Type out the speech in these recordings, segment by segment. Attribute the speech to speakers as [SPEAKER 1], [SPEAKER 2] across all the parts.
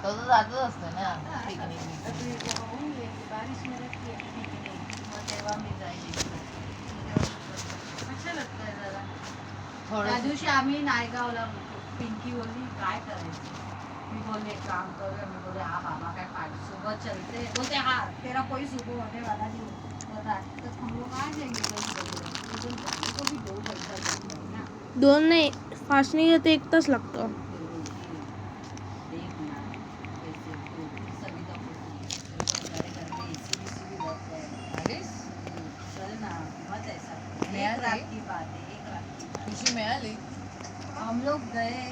[SPEAKER 1] तो तर जातच असतो ना पिकनिक.
[SPEAKER 2] बारिश में रहती है पिकनिक, मग तेव्हा मी जाईल. अच्छा लगता है जरा. त्या दिवशी आम्ही नायगावला होतो. पिंकी बोलली काय करायचं. मी बोलले एक काम करूया. मी बोले हा बाबा काय पाठ सुबह चलते बोलते हाँ तेरा कोई सुबह होने वाला नहीं होता तो हम लोग आ जाएंगे तो भी 2 घंटा लगता है ना.
[SPEAKER 3] 2 नाही फास्ट नाही येते 1 तास लागतो.
[SPEAKER 1] खुशी मिळाली.
[SPEAKER 2] हम लोग गए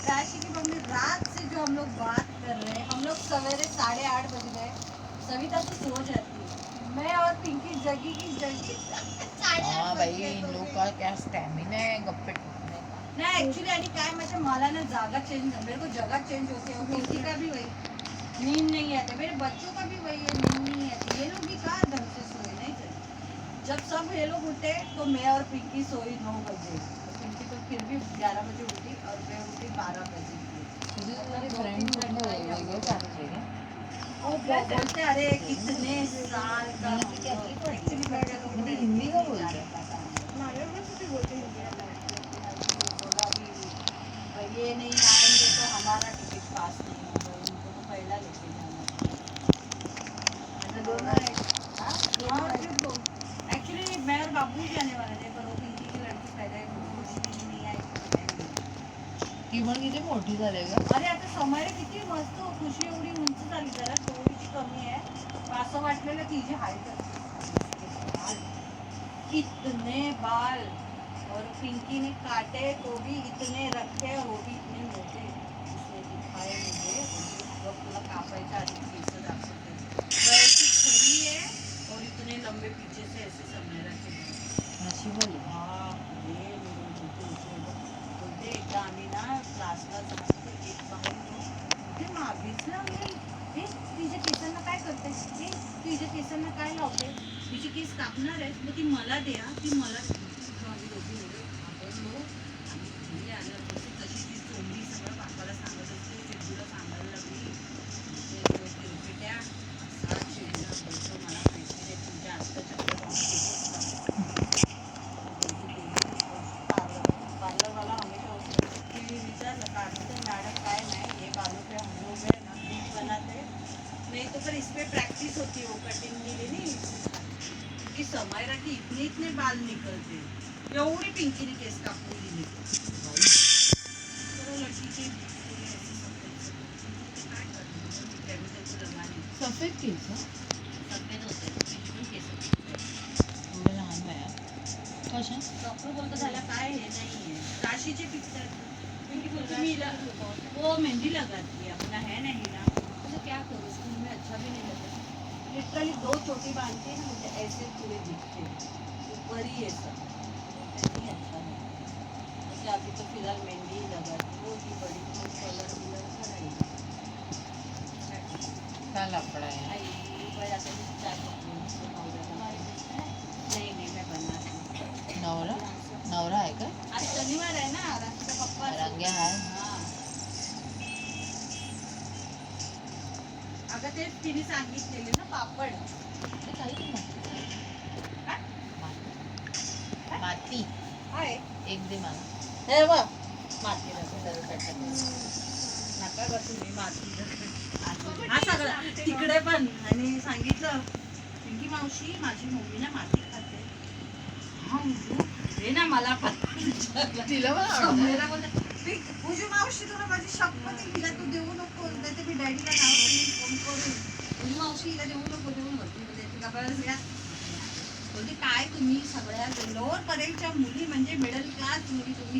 [SPEAKER 2] काशी की मम्मी रात से जो हम लोग बात कर रहे हैं. हम लोग सवेरे 8:30 बज गए. सविता तो सो जाती है. मैं और पिंकी जगी की जगी.
[SPEAKER 1] हाँ भाई इन लोग का क्या स्टॅमिना है गप्पे ठोकने का.
[SPEAKER 2] नाही ऍक्च्युली आणि काय माहिती मला ना जागा चेंज मेरे को जगह चेंज होती है. पिंकी का भी वही नींद नहीं आती. मेरे बच्चों का भी वही है नींद नहीं आती. ये लोग भी कहाँ ढंग से सोए नहीं थे. जब सब ये लोग उठे तो मैं और पिंकी सोई 9 बजे. पिंकी तो फिर भी 11 बजे उठी और मैं उठी 12 बजे.
[SPEAKER 1] तुझे तुम्हारे फ्रेंड वेगळे चालते का.
[SPEAKER 2] वो बोलते अरे कितने साल का
[SPEAKER 1] म्हणजे हिंदी का बोलते.
[SPEAKER 2] ये नहीं आएंगे तो हमारा टिकट पास नहीं होगा. उनको तो पहला लेके जाना. एक्चुअली मैं और बाबू ही जाने वाले थे पर वो पिंकी की लड़की पहले नहीं आई.
[SPEAKER 1] ती पण किती मोठी झाली का.
[SPEAKER 2] अरे आता समय किती मस्त खुशी एवढी उंच झाली. जरा थोडीशी कमी आहे. असं वाटलेलं तिची हाईट इतने बाल और पिंकी ने काटे तो भी इतने रखे और वो भी इतने मोटे. उसने दिखाए मुझे तुला कापायच्या आधी केस दाखवते. वैसी खड़ी है और इतने लंबे पीछे से ऐसे समय रखे.
[SPEAKER 1] नशिबली.
[SPEAKER 2] हाँ ये बोलते एकदा आम्ही ना क्लासला जातो एक बाहेर मागेच लागले. तिच्या केसांना काय करते. तिच्या केसांना काय लावते. तिची केस कापणार आहे मग ती मला द्या. ती मला माझी दोघी आवडलो. आणि घरी आल्यापासून तशी ती चोंडी सगळं बापाला सांगत असते. चिडूला सांगायला लागली तिरपिट्या असा चिडला बोलतो मला माहिती नाही तुमच्या आत्ताच्या पार्लरवाला हमेशा की विचारलं काढते मॅडम काय नाही ये बालों पे हम लोग है ना बीच बनाते नहीं तो फिर इसमें प्रैक्टिस होती है. वो कटिंग के लिए नहीं की समायरा की इतने बाल निकलते. एवढी पिंकीने केस कापून दिली. लड़की काय करते
[SPEAKER 1] सफेद केस.
[SPEAKER 2] सफेद होते तिची पण केस
[SPEAKER 1] थोडं लहान वयात कशा.
[SPEAKER 2] डॉक्टर बोलतो झाला काय हे नाही आहे. काशीचे पिक्चर पिंकी बोलतो मी वो मेहंदी लगाती है अपना है नहीं ना. तो क्या करूँ स्कूल में अच्छा भी नहीं लगता. लिटरली 2 चोटी बांधती है ना मुझे ऐसे पूरे दिखते ऊपर ही है सब. नहीं अच्छा नहीं. जैसे अभी तो फिलहाल मेहंदी ही लगाती वो की बड़ी तो कलर वलर कराई.
[SPEAKER 1] काय लफड़ा है.
[SPEAKER 2] नहीं मैं बनना नहीं.
[SPEAKER 1] नवरा नवरा आहे का.
[SPEAKER 2] आज शनिवार आहे ना रात्रीचा पप्पा
[SPEAKER 1] रंग्या आहे.
[SPEAKER 2] अगं ते तिने सांगितलेले ना पापड.
[SPEAKER 1] ते काही माती
[SPEAKER 2] आहे
[SPEAKER 1] एक दे मला.
[SPEAKER 2] हे बघ माती नका ग तुम्ही माती. हा सगळं तिकडे पण. आणि सांगितलं पिंकी मावशी माझी मम्मी ना माती खाते. हा हे ना मला पण
[SPEAKER 1] तिला पण
[SPEAKER 2] पूजी मावशी तुला माझी शपथ हिला तू देऊ नको. नाही तर मी डॅडीला नाव फोन करून पूजी मावशी हिला देऊ नको बोलते काय तुम्ही सगळ्या लोअर पर्यंतच्या मुली म्हणजे मिडल क्लास मुली तुम्ही